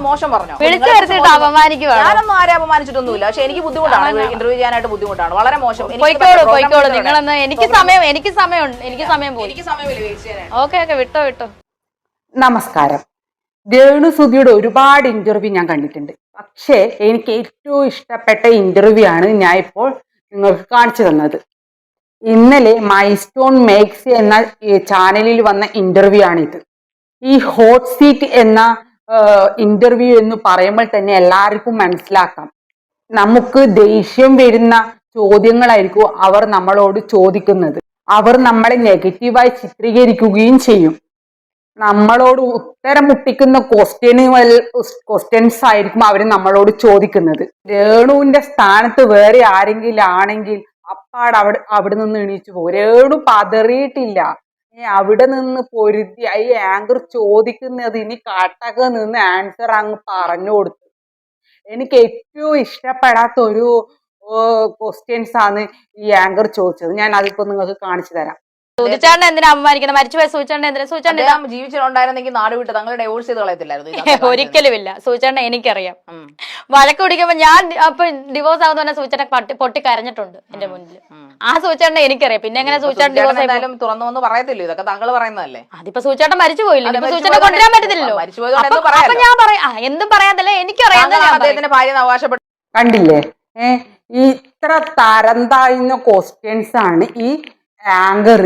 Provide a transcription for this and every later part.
മോശം പറഞ്ഞോ? ഞാനൊന്നും ആരെ അപമാനിച്ചിട്ടൊന്നുമില്ല. പക്ഷെ എനിക്ക് ബുദ്ധിമുട്ടാണ്, ഇന്റർവ്യൂ ചെയ്യാനായിട്ട് ബുദ്ധിമുട്ടാണ്. വളരെ മോശം. നമസ്കാരം. രേണുസുധിയുടെ ഒരുപാട് ഇന്റർവ്യൂ ഞാൻ കണ്ടിട്ടുണ്ട്. പക്ഷേ എനിക്ക് ഏറ്റവും ഇഷ്ടപ്പെട്ട ഇന്റർവ്യൂ ആണ് ഞാൻ ഇപ്പോൾ നിങ്ങൾക്ക് കാണിച്ചു തന്നത്. ഇന്നലെ മൈൽസ്റ്റോൺ മേക്സ് എന്ന ചാനലിൽ വന്ന ഇന്റർവ്യൂ ആണിത്. ഈ ഹോട്ട് സീറ്റ് എന്ന ഇന്റർവ്യൂ എന്ന് പറയുമ്പോൾ തന്നെ എല്ലാവർക്കും മനസ്സിലാക്കാം, നമുക്ക് ദേഷ്യം വരുന്ന ചോദ്യങ്ങളായിരിക്കും അവർ നമ്മളോട് ചോദിക്കുന്നത്. അവർ നമ്മളെ നെഗറ്റീവായി ചിത്രീകരിക്കുകയും ചെയ്യും. നമ്മളോട് ഉത്തരം മുട്ടിക്കുന്ന ക്വസ്റ്റ്യൻസ് ആയിരിക്കും അവർ നമ്മളോട് ചോദിക്കുന്നത്. രേണുവിന്റെ സ്ഥാനത്ത് വേറെ ആരെങ്കിലും ആണെങ്കിൽ അപ്പാട് അവിടെ നിന്ന് എണീച്ചു പോകും. രേണു പതറിയിട്ടില്ല. അവിടെ നിന്ന് പൊരുതി ഈ ആങ്കർ ചോദിക്കുന്നത് ഇനി കാട്ടക നിന്ന് ആൻസർ അങ്ങ് പറഞ്ഞു കൊടുത്തു. എനിക്ക് ഏറ്റവും ഇഷ്ടപ്പെടാത്ത ഒരു ക്വസ്റ്റ്യൻസ് ആണ് ഈ ആങ്കർ ചോദിച്ചത്. ഞാൻ അതിപ്പോ നിങ്ങൾക്ക് കാണിച്ചു തരാം. സൂചിച്ചാണ്ട് എന്തിനാ അപമാനിക്കുന്നത്? മരിച്ചുപോയ സൂചിച്ചാണ്ട് എന്തിനാ? സൂചിച്ചാണ്ട് ജീവിച്ചിട്ടുണ്ടായിരുന്നെങ്കിൽ നാട് വിട്ട് തങ്ങൾ ഡൈവോഴ്സ് ചെയ്ത് കളയത്തില്ലായിരുന്നു. ഒരിക്കലും ഇല്ല. സൂചിച്ചാണ്ട് എനിക്കറിയാം. വഴക്ക് പിടിക്കുമ്പോ ഞാൻ അപ്പൊ ഡിവോഴ്സ് ആകുന്ന തന്നെ സൂചിച്ചാണ്ട് പൊട്ടി കരഞ്ഞിട്ടുണ്ട് എന്റെ മുന്നിൽ. ആ സൂചിച്ചാണ്ട് എനിക്കറിയാം. പിന്നെ എങ്ങനെ സൂചിച്ചാണ്ട് ഡിവോഴ്സ് എന്തായാലും തുറന്നു പറയത്തില്ല. ഇതൊക്കെ താങ്കൾ പറയുന്നതല്ലേ? അതിപ്പോ സൂചിച്ചാണ്ട് മരിച്ചു പോയില്ല. സൂചിച്ചാണ്ട് കൊണ്ടുവരാൻ പറ്റത്തില്ലല്ലോ. അപ്പൊ ഞാൻ പറയാം, എന്തും പറയാതല്ലേ എനിക്കറിയാം. അദ്ദേഹത്തിന്റെ ഭാര്യ അവകാശപ്പെട്ടു. കണ്ടില്ലേ? ഇത്ര തരം താഴ്ന്ന ക്വസ്റ്റ്യൻസ് ആണ് ഈ ആങ്കർ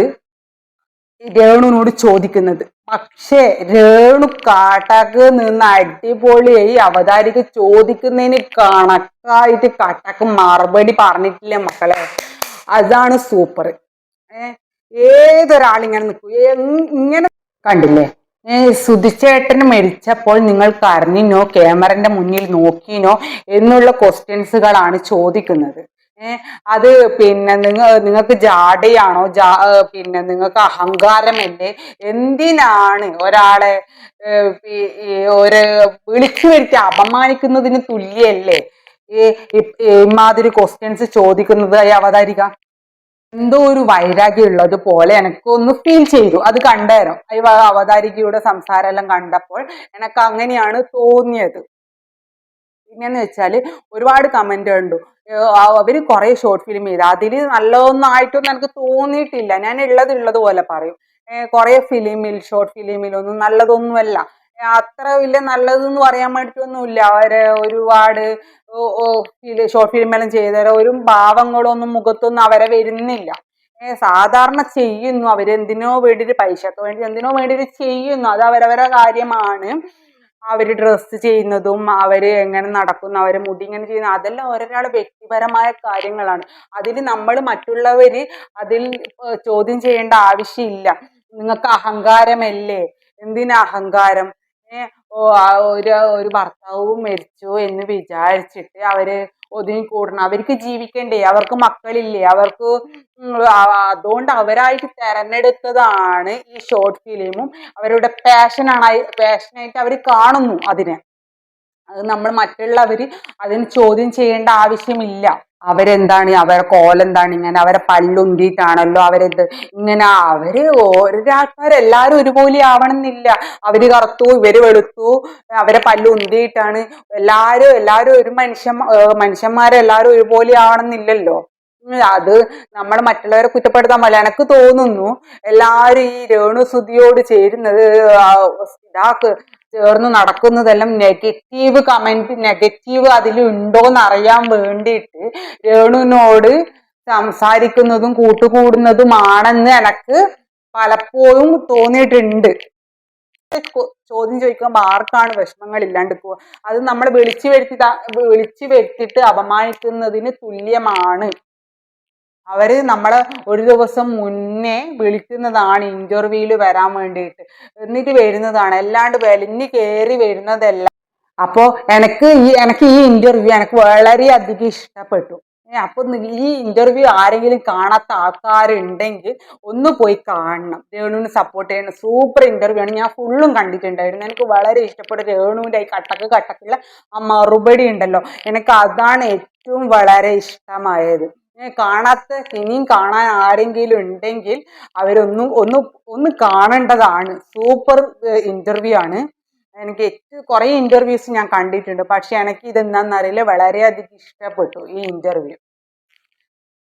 രേണുവിനോട് ചോദിക്കുന്നത്. പക്ഷേ രേണു കാട്ടാക്ക് നിന്ന് അടിപൊളിയായി അവതാരിക ചോദിക്കുന്നതിന് കണക്കായിട്ട് കാട്ടാക്ക് മറുപടി പറഞ്ഞിട്ടില്ല മക്കളെ. അതാണ് സൂപ്പർ. ഏതൊരാളിങ്ങനെ നിൽക്കും. ഇങ്ങനെ കണ്ടില്ലേ? സുധിച്ചേട്ടന് മരിച്ചപ്പോൾ നിങ്ങൾ കരഞ്ഞിനോ, ക്യാമറന്റെ മുന്നിൽ നോക്കിനോ എന്നുള്ള ക്വസ്റ്റ്യൻസുകളാണ് ചോദിക്കുന്നത്. അത് പിന്നെ നിങ്ങൾക്ക് ജാടയാണോ, പിന്നെ നിങ്ങൾക്ക് അഹങ്കാരമല്ലേ? എന്തിനാണ് ഒരാളെ ഒരു വിളിച്ചു വരുത്തി അപമാനിക്കുന്നതിന് തുല്യല്ലേ ഇമാതിരി ക്വസ്റ്റ്യൻസ് ചോദിക്കുന്നത്? അവതാരിക എന്തോ ഒരു വൈരാഗ്യം ഉള്ളത് പോലെ എനിക്കൊന്ന് ഫീൽ ചെയ്തു. അത് കണ്ടേരം അവതാരികയുടെ സംസാരം എല്ലാം കണ്ടപ്പോൾ എനിക്ക് അങ്ങനെയാണ് തോന്നിയത്. പിന്നെന്ന് വെച്ചാല് ഒരുപാട് കമന്റ് കണ്ടു. അവര് കുറെ ഷോർട്ട് ഫിലിം ചെയ്ത് അതില് നല്ലതൊന്നും ആയിട്ടൊന്നും എനിക്ക് തോന്നിയിട്ടില്ല. ഞാൻ ഉള്ളത് പോലെ പറയും. കുറെ ഷോർട്ട് ഫിലിമിലൊന്നും നല്ലതൊന്നുമല്ല. അത്ര വലിയ നല്ലതെന്ന് പറയാൻ വേണ്ടിയിട്ടൊന്നുമില്ല. അവര് ഒരുപാട് ഷോർട്ട് ഫിലിമെല്ലാം ചെയ്തവരെ ഒരു ഭാവങ്ങളൊന്നും മുഖത്തൊന്നും അവരെ വരുന്നില്ല. സാധാരണ ചെയ്യുന്നു അവരെന്തിനോ വേണ്ടിയിട്ട്, പൈസക്ക് വേണ്ടി എന്തിനോ വേണ്ടിയിട്ട് ചെയ്യുന്നു. അത് അവരവരുടെ കാര്യമാണ്. അവര് ഡ്രസ്സ് ചെയ്യുന്നതും അവര് എങ്ങനെ നടക്കുന്നു, അവര് മുടി ഇങ്ങനെ ചെയ്യുന്ന, അതെല്ലാം ഓരോരാളുടെ വ്യക്തിപരമായ കാര്യങ്ങളാണ്. അതിൽ നമ്മൾ മറ്റുള്ളവര് അതിൽ ചോദ്യം ചെയ്യേണ്ട ആവശ്യമില്ല. നിങ്ങൾക്ക് അഹങ്കാരമല്ലേ? എന്തിനാ അഹങ്കാരം? ഒരു ഭർത്താവും മരിച്ചു എന്ന് വിചാരിച്ചിട്ട് അവര് ഒതുങ്ങിക്കൂടണം. അവർക്ക് ജീവിക്കണ്ടേ? അവർക്ക് മക്കളില്ലേ? അവർക്ക് അതുകൊണ്ട് അവരായിട്ട് തെരഞ്ഞെടുത്തതാണ് ഈ ഷോർട്ട് ഫിലിമും. അവരുടെ പാഷനായിട്ട് അവർ കാണുന്നു അതിനെ. അത് നമ്മൾ മറ്റുള്ളവര് അതിന് ചോദ്യം ചെയ്യേണ്ട ആവശ്യമില്ല. അവരെന്താണ്, അവരെ കോലെന്താണ്, ഇങ്ങനെ അവരെ പല്ലുന്തിയിട്ടാണല്ലോ അവരെന്ത് ഇങ്ങനെ. ഓരോരാൾക്കാരെല്ലാരും ഒരുപോലെ ആവണമെന്നില്ല. അവര് കറുത്തു, ഇവര് വെളുത്തു, അവരെ പല്ലുന്തിയിട്ടാണ്. എല്ലാരും ഒരു മനുഷ്യന്മാരെല്ലാരും ഒരുപോലെ ആവണമെന്നില്ലല്ലോ. അത് നമ്മൾ മറ്റുള്ളവരെ കുറ്റപ്പെടുത്താൻ പാടില്ല. എനിക്ക് തോന്നുന്നു എല്ലാരും ഈ രേണുസുധിയോട് ചേർന്ന് നടക്കുന്നതെല്ലാം നെഗറ്റീവ് കമന്റ്, നെഗറ്റീവ് അതിലുണ്ടോന്ന് അറിയാൻ വേണ്ടിയിട്ട് രേണുവിനോട് സംസാരിക്കുന്നതും കൂട്ടുകൂടുന്നതുമാണെന്ന് എനിക്ക് പലപ്പോഴും തോന്നിയിട്ടുണ്ട്. ചോദ്യം ചോദിക്കുമ്പോൾ ആർക്കാണ് വിഷമങ്ങൾ ഇല്ലാണ്ടിരിക്കുക? അത് നമ്മൾ വിളിച്ചു വരുത്തിയിട്ട് അപമാനിക്കുന്നതിന് തുല്യമാണ്. അവര് നമ്മളെ ഒരു ദിവസം മുന്നേ വിളിക്കുന്നതാണ് ഇന്റർവ്യൂവിൽ വരാൻ വേണ്ടിയിട്ട്. എന്നിട്ട് വരുന്നതാണ്, അല്ലാണ്ട് വലിഞ്ഞു കയറി വരുന്നതല്ല. അപ്പോ എനിക്ക് ഈ ഇന്റർവ്യൂ എനിക്ക് വളരെയധികം ഇഷ്ടപ്പെട്ടു. അപ്പൊ ഈ ഇന്റർവ്യൂ ആരെങ്കിലും കാണാത്ത ആൾക്കാരുണ്ടെങ്കിൽ ഒന്ന് പോയി കാണണം. രേണുവിന് സപ്പോർട്ട് ചെയ്യുന്ന സൂപ്പർ ഇന്റർവ്യൂ ആണ്. ഞാൻ ഫുള്ളും കണ്ടിട്ടുണ്ടായിരുന്നു. എനിക്ക് വളരെ ഇഷ്ടപ്പെട്ടു രേണുവിന്റെ ഈ കട്ടക്കുള്ള ആ മറുപടി ഉണ്ടല്ലോ, എനിക്ക് അതാണ് ഏറ്റവും വളരെ ഇഷ്ടമായത്. ഇനിയും കാണാൻ ആരെങ്കിലും ഉണ്ടെങ്കിൽ അവരൊന്ന് കാണേണ്ടതാണ്. സൂപ്പർ ഇന്റർവ്യൂ ആണ്. എനിക്ക് കുറെ ഇന്റർവ്യൂസ് ഞാൻ കണ്ടിട്ടുണ്ട്, പക്ഷെ എനിക്ക് ഇതെന്താണെന്നറിയില്ല, വളരെയധികം ഇഷ്ടപ്പെട്ടു ഈ ഇന്റർവ്യൂ.